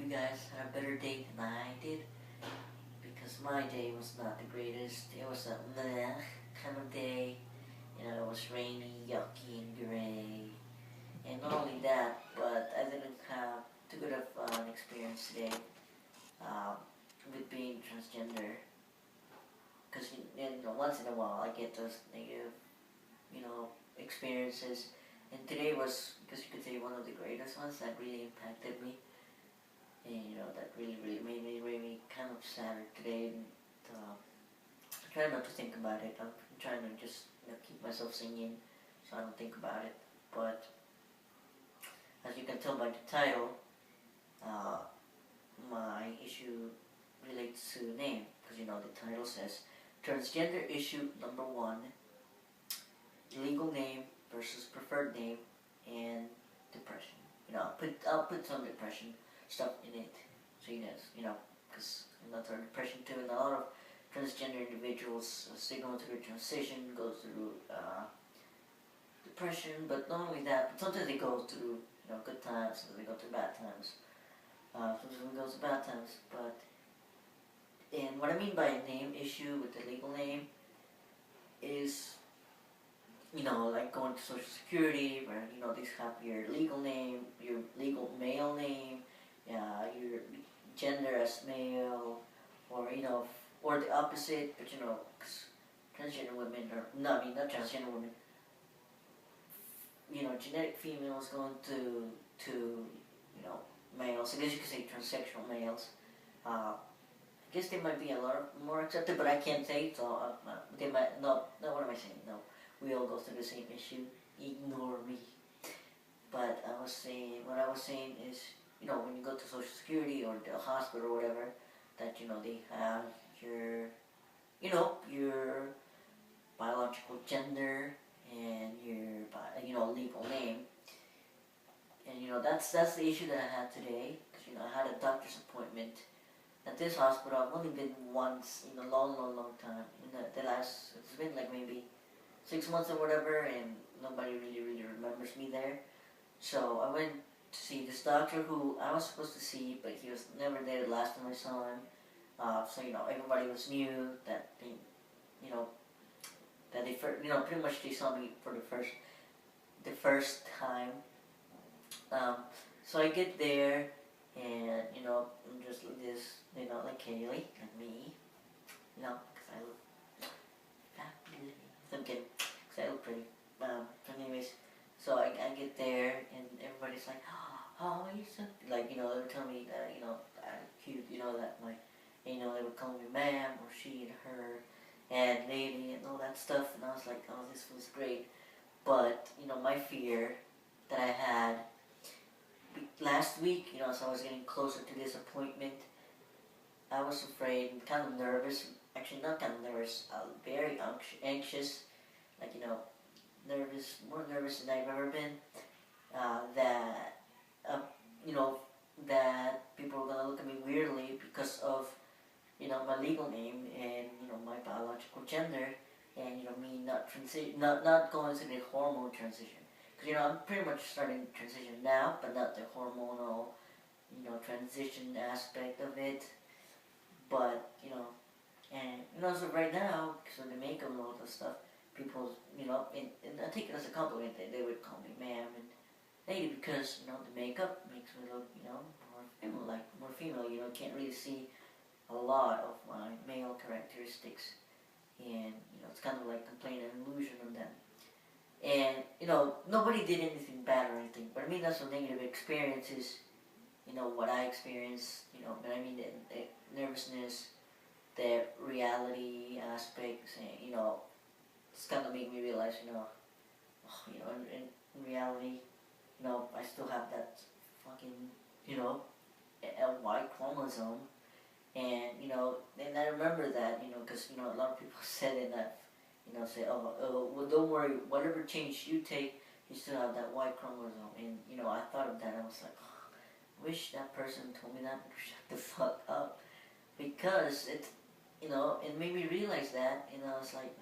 you guys had a better day than I did, because my day was not the greatest. It was a meh kind of day. It was rainy, yucky, and gray. And not only that, but I didn't have too good of an experience today um, with being transgender. Because once in a while I get those negative, experiences. And today was, because you could say, one of the greatest ones that really impacted me. And that really, really made me kind of sad today. And I try not to think about it. I'm trying to just keep myself singing so I don't think about it. But as you can tell by the title, my issue relates to name, because the title says transgender issue number 1, legal name versus preferred name, and depression. I'll put some depression stuff in it, so because that's our depression too, and a lot of transgender individuals, as they go through transition, go through depression, but not only that, but sometimes they go through good times, sometimes they go through bad times. Sometimes we go through bad times, and what I mean by a name issue with the legal name is, like going to Social Security, where, these have your legal name, your legal male name, your gender as male, or, or the opposite, but, cause transgender women, not transgender women, genetic females going to males, I guess you could say transsexual males. I guess they might be a lot more accepted, but I can't say, so they might, no, what am I saying, no. We all go through the same issue. Ignore me. But what I was saying is, when you go to Social Security or the hospital or whatever, that, they have your biological gender and your, legal name. And, that's the issue that I had today, because, I had a doctor's appointment at this hospital. I've only been once in a long, long, long time. It's been like maybe 6 months or whatever, and nobody really, really remembers me there. So I went to see this doctor who I was supposed to see, but he was never there the last time I saw him. So everybody was new that they, that they pretty much they saw me for the first time. So I get there, and I'm just like this, like Kaylee, like me, because I look fabulous. I'm kidding, because I look pretty. Anyways, so I get there, and everybody's like, oh, you're so, like, they were telling me that, I'm cute, that my, they would call me ma'am, or she and her, and lady, and all that stuff, and I was like, oh, this was great. But, my fear that I had last week, as I was getting closer to this appointment, I was afraid and kind of nervous. Actually, not kind of nervous, very anxious, like, nervous, more nervous than I've ever been, that, that people are going to look at me weirdly because of, my legal name and, my biological gender, and, me not going through the hormone transition. Because, I'm pretty much starting transition now, but not the hormonal, transition aspect of it. But, and, so right now, because of the makeup and all that stuff, people, and I take it as a compliment, they would call me ma'am and lady, because, the makeup makes me look, more female, can't really see a lot of my male characteristics. And, it's kind of like playing an illusion on them. And, nobody did anything bad or anything, but I mean, that's some negative experiences, what I experienced, but I mean, the nervousness, the reality aspects, and, it's kind of made me realize, in reality, I still have that fucking, a Y chromosome, and, and I remember that, because, a lot of people said in that, say, well, don't worry, whatever change you take, you still have that Y chromosome, and, I thought of that, I was like, oh, I wish that person told me that, shut the fuck up, because it, it made me realize that, it's like,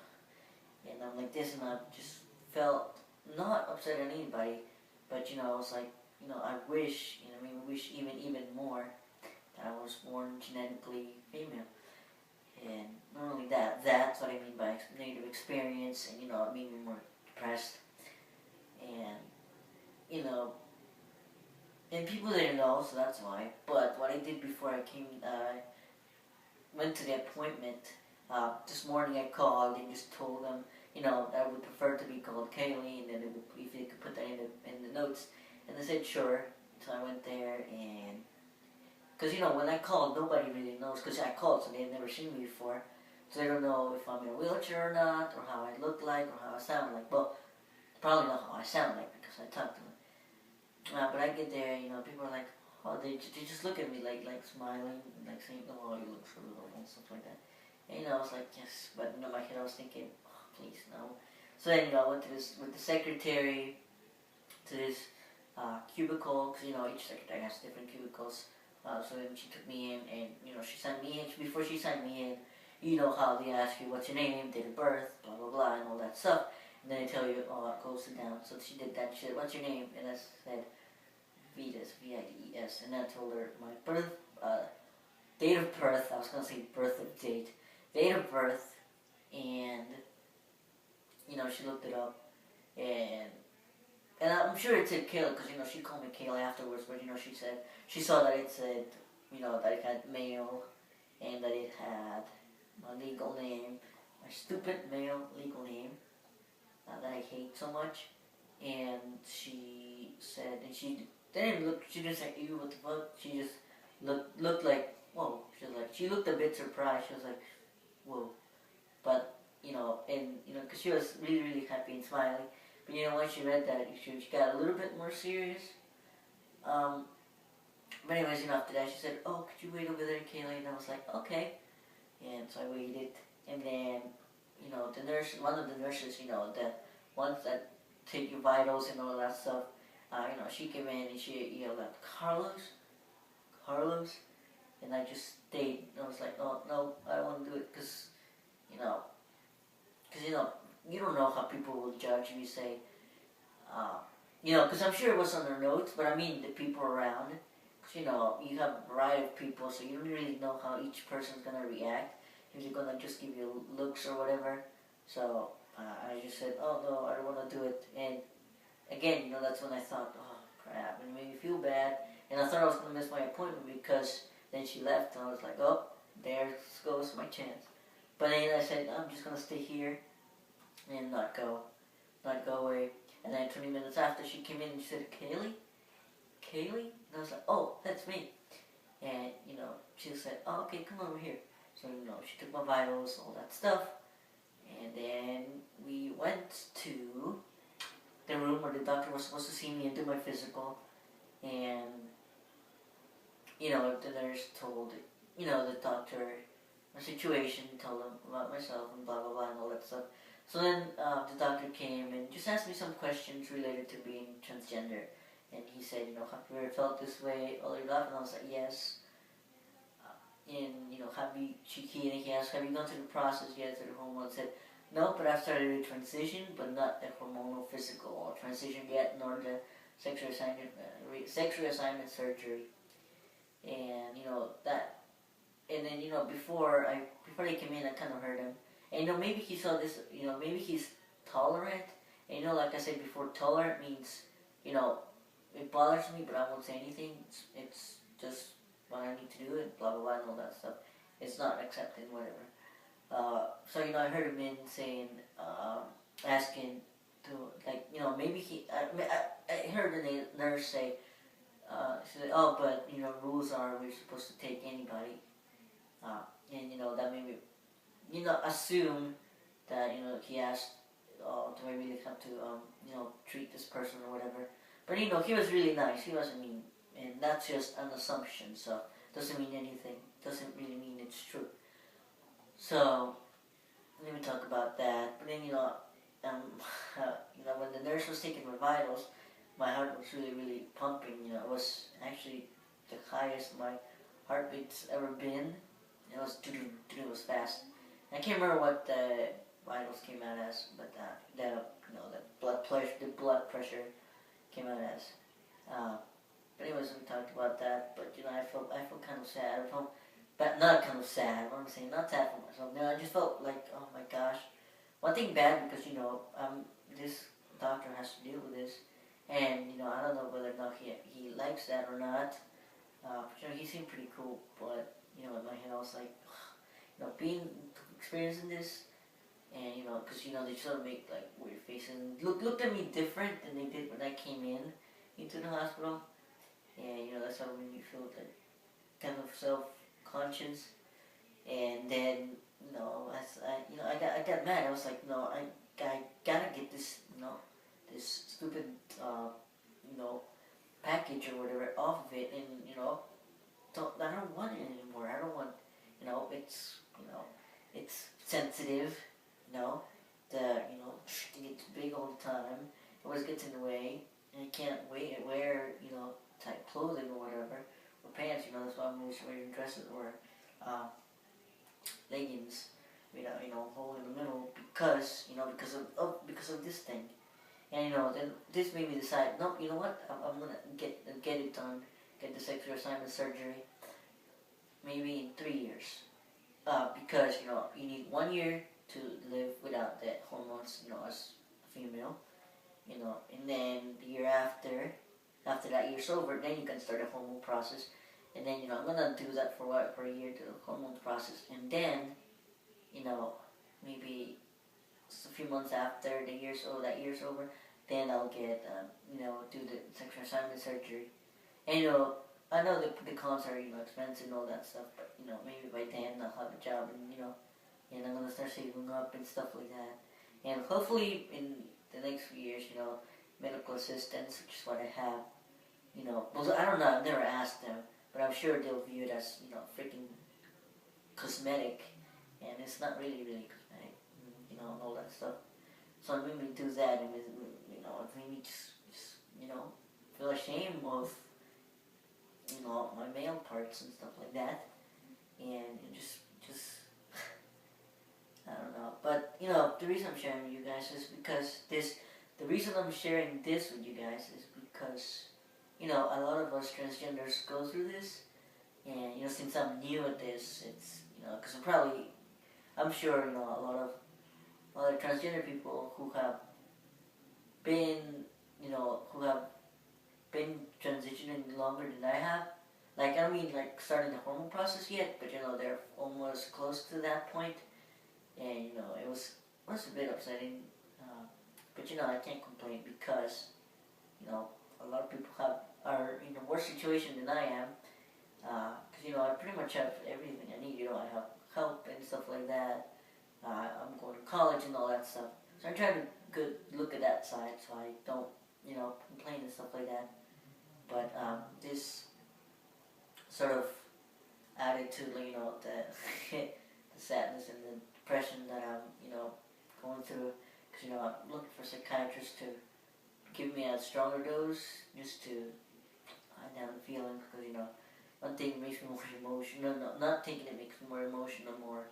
and I'm like this, and I just felt not upset at anybody, but, I was like, I wish, wish even more was born genetically female. And not only that, that's what I mean by negative experience, and it made me more depressed. And, you know, and people didn't know, so that's why. But what I did before I went to the appointment, this morning I called and just told them, I would prefer to be called Kaylee, and then if they could put that in the notes. And they said sure. So I went there, and because when I called, nobody really knows, because I called, so they've never seen me before, so they don't know if I'm in a wheelchair or not, or how I look like, or how I sound like. Well, probably not how I sound like, because I talk to them. But I get there, people are like, oh, they just look at me like smiling, like saying, oh, you look so little, and stuff like that. And I was like, yes, but in my head I was thinking, oh, please, no. So then, I went to with the secretary to this cubicle, because, each secretary has different cubicles. So then she took me in, and, she signed me in. Before she signed me in, you know how they ask you what's your name, date of birth, blah, blah, blah, and all that stuff. And then they tell you, oh, it goes down. So she did that. She said, what's your name? And I said, Vides, V-I-D-E-S. And then I told her my date of birth. I was going to say birth of date. Date of birth. And, she looked it up. And I'm sure it said Kayla, because, she called me Kayla afterwards. But, she saw that it said, that it had male. And that it had my legal name. My stupid male legal name. That I hate so much. And she said, and she didn't look, she didn't say, ew, what the fuck? She just looked like, whoa. She looked a bit surprised. She was like, whoa. But, because she was really, really happy and smiling. But, once she read that, she got a little bit more serious. But anyways, after that, she said, oh, could you wait over there, Kaylee? And I was like, okay. And so I waited. And then, the nurse, one of the nurses, the ones that take your vitals and all that stuff, she came in and she yelled at Carlos, and I just stayed. I was like, oh, no, I don't want to do it, because, you don't know how people will judge if you say, because I'm sure it was on their notes, but I mean the people around, because, you have a variety of people, so you don't really know how each person's going to react, if they're going to just give you looks or whatever. So I just said, oh, no, I don't want to do it. And again, that's when I thought, oh, crap, and it made me feel bad. And I thought I was going to miss my appointment, because then she left, and I was like, oh, there goes my chance. But then I said, I'm just going to stay here and not go away. And then 20 minutes after, she came in and she said, Kaylee? And I was like, oh, that's me. And, she said, oh, okay, come over here. So, she took my vitals, all that stuff. And then we went to the room where the doctor was supposed to see me and do my physical. And, the nurse told, the doctor my situation, told him about myself and blah, blah, blah, and all that stuff. So then the doctor came and just asked me some questions related to being transgender. And he said, have you ever felt this way all your life? And I was like, yes. And, he asked, have you gone through the process yet to the hormone? I said, no, but I've started a transition, but not the hormonal physical or transition yet, nor the sexual assignment surgery. And, that, and then, before they came in, I kind of heard him. And, maybe he saw this, maybe he's tolerant. And, like I said before, tolerant means, it bothers me, but I won't say anything. It's just what I need to do, and blah, blah, blah, and all that stuff. It's not accepting, whatever. So, I heard him in saying, asking to, like, maybe I heard the nurse say, she said, oh, but, rules are we're supposed to take anybody. And, that made me, assume that, he asked, do I really have to, treat this person or whatever. But, he was really nice. He wasn't mean. And that's just an assumption, so doesn't mean anything. Doesn't really mean it's true. So, let me talk about that. But then, when the nurse was taking my vitals, my heart was really, really pumping. It was actually the highest my heartbeat's ever been. It was fast. And I can't remember what the vitals came out as, but the blood pressure came out as. But anyways, we talked about that. But I felt kind of sad. I felt, but not kind of sad. What I'm saying, not sad for myself. No, I just felt like, oh my gosh, one thing bad because this doctor has to deal with this, and I don't know whether or not he likes that or not. But he seemed pretty cool. But in my head I was like, being experiencing this, and because they sort of make like weird faces and looked at me different than they did when I came into the hospital, and that sort of made me feel like kind of self-conscious, and then as I got mad. I was like, no, I gotta get this this stupid you know package or whatever off of it, and I don't want it anymore. I don't want it's it's sensitive, you know the it's big all the time. It always gets in the way, and I can't wear tight clothing or whatever, or pants. That's why I'm always wearing dresses or leggings, hole in the middle because of this thing. And then this made me decide, nope, you know what? I'm gonna get it done, get the sexual assignment surgery, maybe in 3 years, because you need 1 year to live without the hormones, as a female, and then the year after that year's over, then you can start the hormone process, and then I'm gonna do that for a year to the hormone process, and then maybe a few months after that year's over, then I'll get do the sexual assignment surgery. And I know the cons are expensive and all that stuff, but maybe by then I'll have a job, and I'm gonna start saving up and stuff like that. And hopefully in the next few years, medical assistance, which is what I have. Well, I don't know. I've never asked them, but I'm sure they'll view it as freaking cosmetic, and it's not really cosmetic, and all that stuff. So it made me do that, and it made me just feel ashamed of my male parts and stuff like that, and just I don't know. But the reason I'm sharing with you guys is because the reason I'm sharing this with you guys is because a lot of us transgenders go through this, and since I'm new at this, it's because I'm sure a lot of other transgender people who have been transitioning longer than I have. Like, I mean, like, starting the hormone process yet, but they're almost close to that point, and it was a bit upsetting, but I can't complain because a lot of people are in a worse situation than I am, because I pretty much have everything I need. I have help and stuff like that. I'm going to college and all that stuff, so I'm trying to look at that side, so I don't complain and stuff like that. But this sort of added to the the sadness and the depression that I'm going through, because I'm looking for psychiatrists to give me a stronger dose just to hide down the feelings, because one thing makes me more emotional. No, not taking it makes me more emotional, more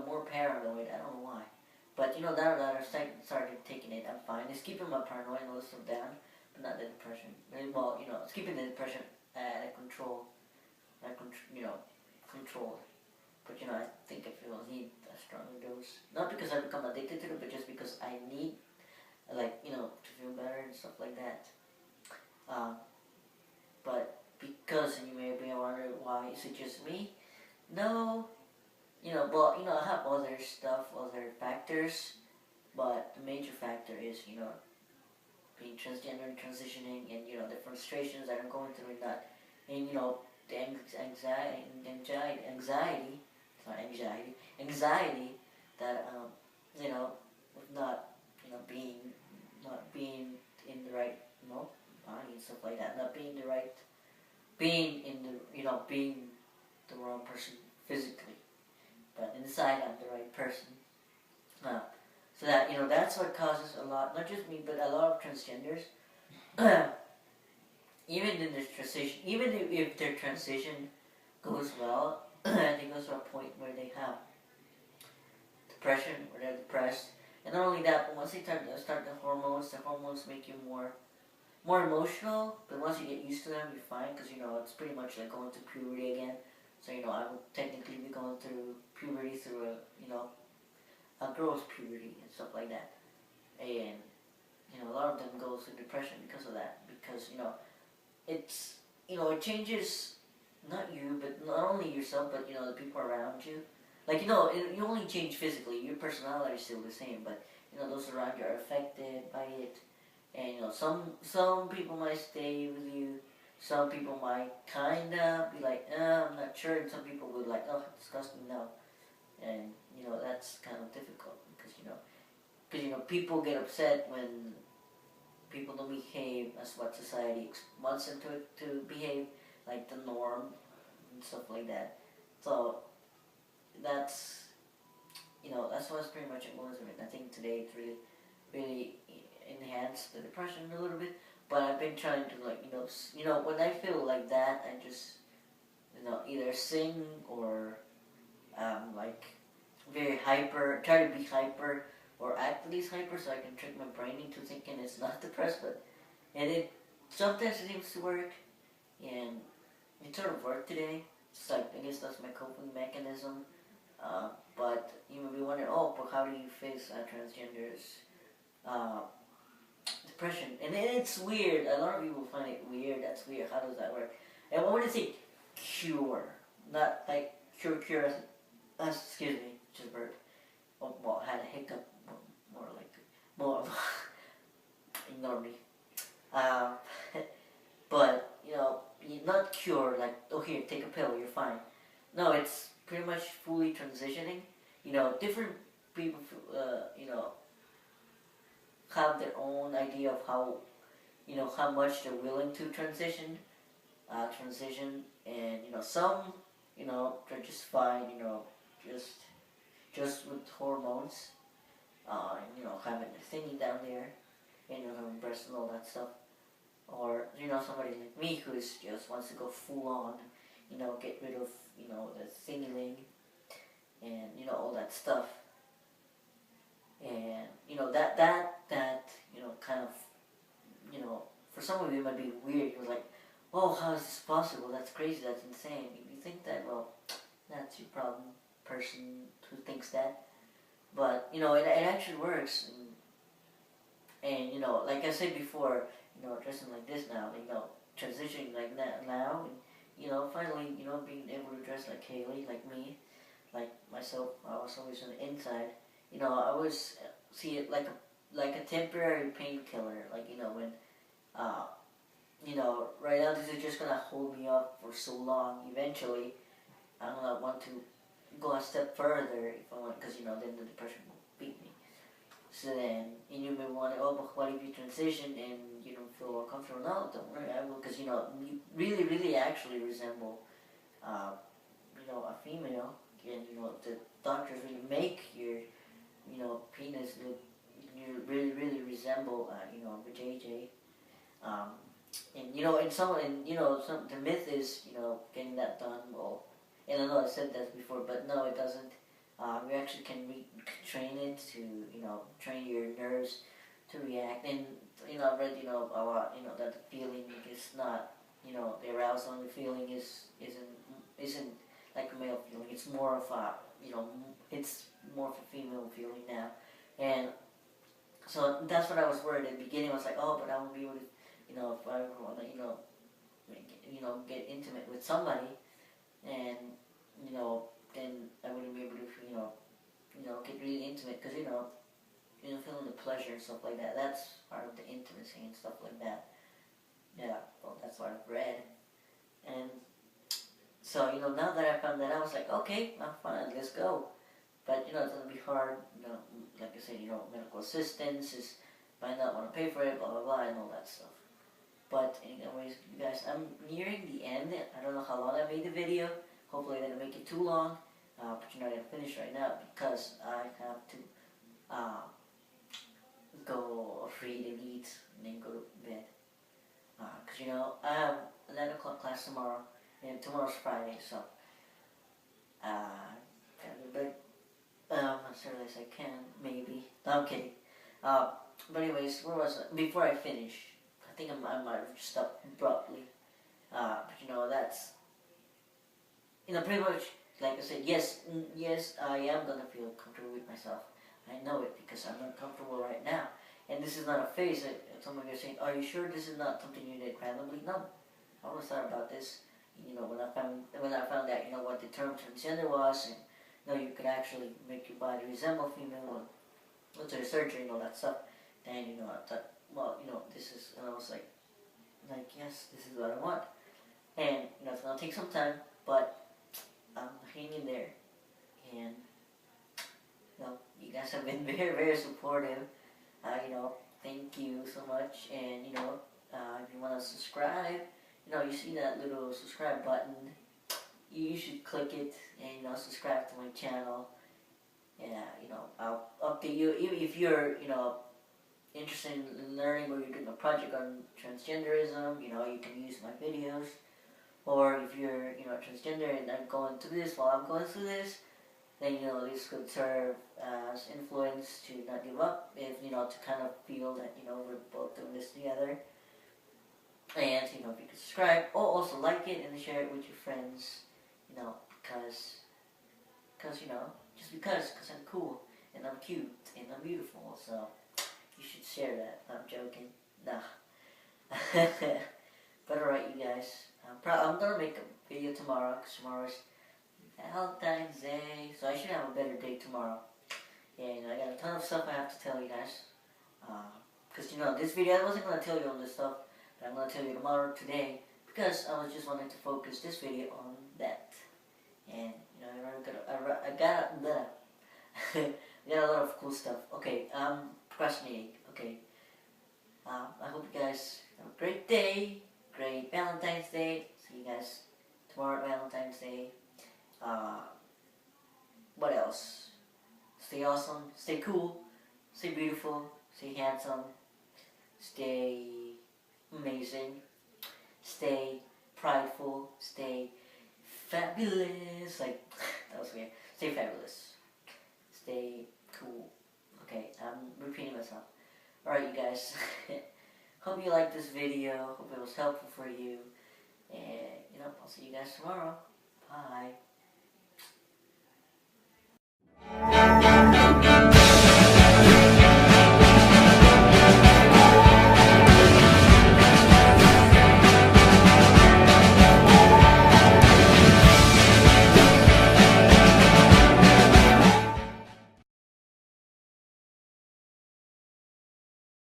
more paranoid. I don't know why, but now that I started taking it, I'm fine. It's keeping my paranoia and all this stuff down, but not the depression. Well, it's keeping the depression at control. Control. But I think I need a stronger dose. Not because I've become addicted to it, but just because I need, to feel better and stuff like that. But because, and you may be wondering why is it just me? No. Well, I have other stuff, other factors, but the major factor is, being transgender and transitioning, and the frustrations that I'm going through in that, and the anxiety that with not being in the right body and stuff like that, not being the right, being in the being the wrong person physically, but inside I'm the right person. So that that's what causes a lot, not just me, but a lot of transgenders. Even in their transition, even if their transition goes well, they go to a point where they have depression, or they're depressed, and not only that, but once they start the hormones make you more more emotional, but once you get used to them, you're fine, because, you know, it's pretty much like going through puberty again. So, you know, I would technically be going through puberty through you know, a girl's puberty and stuff like that. And, you know, a lot of them go through depression because of that. Because, you know, it's, you know, it changes, not you, but not only yourself, but, you know, the people around you. Like, you know, you only change physically. Your personality is still the same, but, you know, those around you are affected by it. And, you know, some people might stay with you. Some people might kinda be like, I'm not sure. And some people would like, oh, disgusting, no. And, you know, that's kind of difficult because, you know, people get upset when people don't behave as what society wants them to behave, like the norm and stuff like that. So that's, you know, that's what's pretty much it was. I mean, I think today it's really enhanced the depression a little bit. But I've been trying to, like, you know, when I feel like that, I just, you know, either sing or like very hyper, try to be hyper or act at least hyper so I can trick my brain into thinking it's not depressed. But and it sometimes it seems to work, and it sort of worked today. It's like, I guess that's my coping mechanism. But you may be wondering, oh, but how do you face transgenders uh, depression? And it's weird. A lot of people find it weird. That's weird. How does that work? And what would you think? Cure, not like cure. Excuse me, just burped. Oh, well, had a hiccup. More like more. Ignore me. Um, but, you know, not cure, like, oh, here, take a pill, you're fine. No, it's pretty much fully transitioning. You know, different people, you know, have their own idea of how, you know, how much they're willing to transition, and, you know, some, you know, they're just fine, you know, just with hormones, you know, having a thingy down there, and, you know, having breasts and all that stuff. Or, you know, somebody like me who just wants to go full on, you know, get rid of, you know, the thingy and, you know, all that stuff. And, you know, that, you know, kind of, you know, for some of you it might be weird. You're like, oh, how is this possible? That's crazy, that's insane. If you think that, well, that's your problem, person who thinks that. But, you know, it actually works. And, you know, like I said before, you know, dressing like this now, you know, transitioning like that now, and, you know, finally, you know, being able to dress like Kaylee, like me, like myself, I was always on the inside. You know, I always see it like a temporary painkiller, like, you know, when, you know, right now this is just gonna hold me up for so long. Eventually, I'm gonna want to go a step further if I want, because, you know, then the depression will beat me. So then, and you may want to, oh, but what if you transition and you don't feel more comfortable? No, don't worry, I will, because, you know, you really actually resemble, you know, a female, and, you know, the doctors really make your, you know, penis look, you really resemble, you know, a JJ. And, you know, the myth is, you know, getting that done, well, and I know I said that before, but no, it doesn't. You actually can train it to, you know, train your nerves to react. And, you know, I've read, you know, a lot, you know, that the feeling is not, you know, the arousal and the feeling isn't like a male feeling. It's more of a, you know, it's more of a female feeling now. And so that's what I was worried at the beginning. I was like, oh, but I won't be able to, you know, if I want to, you know, get intimate with somebody, and, you know, then I wouldn't be able to, you know, get really intimate, because, you know, feeling the pleasure and stuff like that. That's part of the intimacy and stuff like that. Yeah, well, that's what I've read. And so, you know, now that I found that, I was like, okay, I'm fine, let's go. But, you know, it's gonna be hard. You know, like I said, you know, medical assistance is might not want to pay for it, blah blah blah, and all that stuff. But anyways, you guys, I'm nearing the end. I don't know how long I made the video. Hopefully I didn't make it too long. But you're not gonna finish right now because I have to go read and eat and then go to bed. Because, you know, I have 11 o'clock class tomorrow, and tomorrow's Friday, so gotta go to bed as early as I can, maybe. No, I'm kidding. But anyways, where was I? Before I finish, think I might have stopped abruptly. But you know, that's, you know, pretty much, like I said, yes, yes, I am gonna feel comfortable with myself. I know it because I'm not comfortable right now. And this is not a phase that some of you are saying, are you sure this is not something you did randomly? No. I always thought about this, you know, when I found out, you know, what the term transgender was, and, you know, you could actually make your body resemble female, with your surgery and all that stuff. And, you know, I thought, well, you know, this is, and I was like, yes, this is what I want. And, you know, it's gonna take some time, but I'm hanging there. And, you know, you guys have been very, very supportive. You know, thank you so much. And, you know, if you want to subscribe, you know, you see that little subscribe button, you should click it and, you know, subscribe to my channel. Yeah, you know, I'll update you. Even if you're, you know, interested in learning, or you're doing a project on transgenderism, you know, you can use my videos. Or if you're, you know, transgender and I'm going through this while I'm going through this, then, you know, this could serve as influence to not give up, if, you know, to kind of feel that, you know, we're both doing this together. And, you know, if you can subscribe, or also like it and share it with your friends, you know, because, you know, just because I'm cool, and I'm cute, and I'm beautiful, so you should share that. I'm joking. Nah. But alright, you guys, I'm gonna make a video tomorrow, because tomorrow's Valentine's Day, so I should have a better day tomorrow. And I got a ton of stuff I have to tell you guys. Because, you know, this video, I wasn't going to tell you all this stuff, but I'm going to tell you tomorrow, today, because I was just wanting to focus this video on that. And, you know, I got a lot of cool stuff. Okay, I'm procrastinating. Okay. I hope you guys have a great day, great Valentine's Day. See you guys tomorrow at Valentine's Day. What else? Stay awesome, stay cool, stay beautiful, stay handsome, stay amazing, stay prideful, stay fabulous. Like, that was weird. Stay fabulous. Stay cool. Okay, I'm repeating myself. Alright, you guys. Hope you liked this video. Hope it was helpful for you. And, you know, I'll see you guys tomorrow.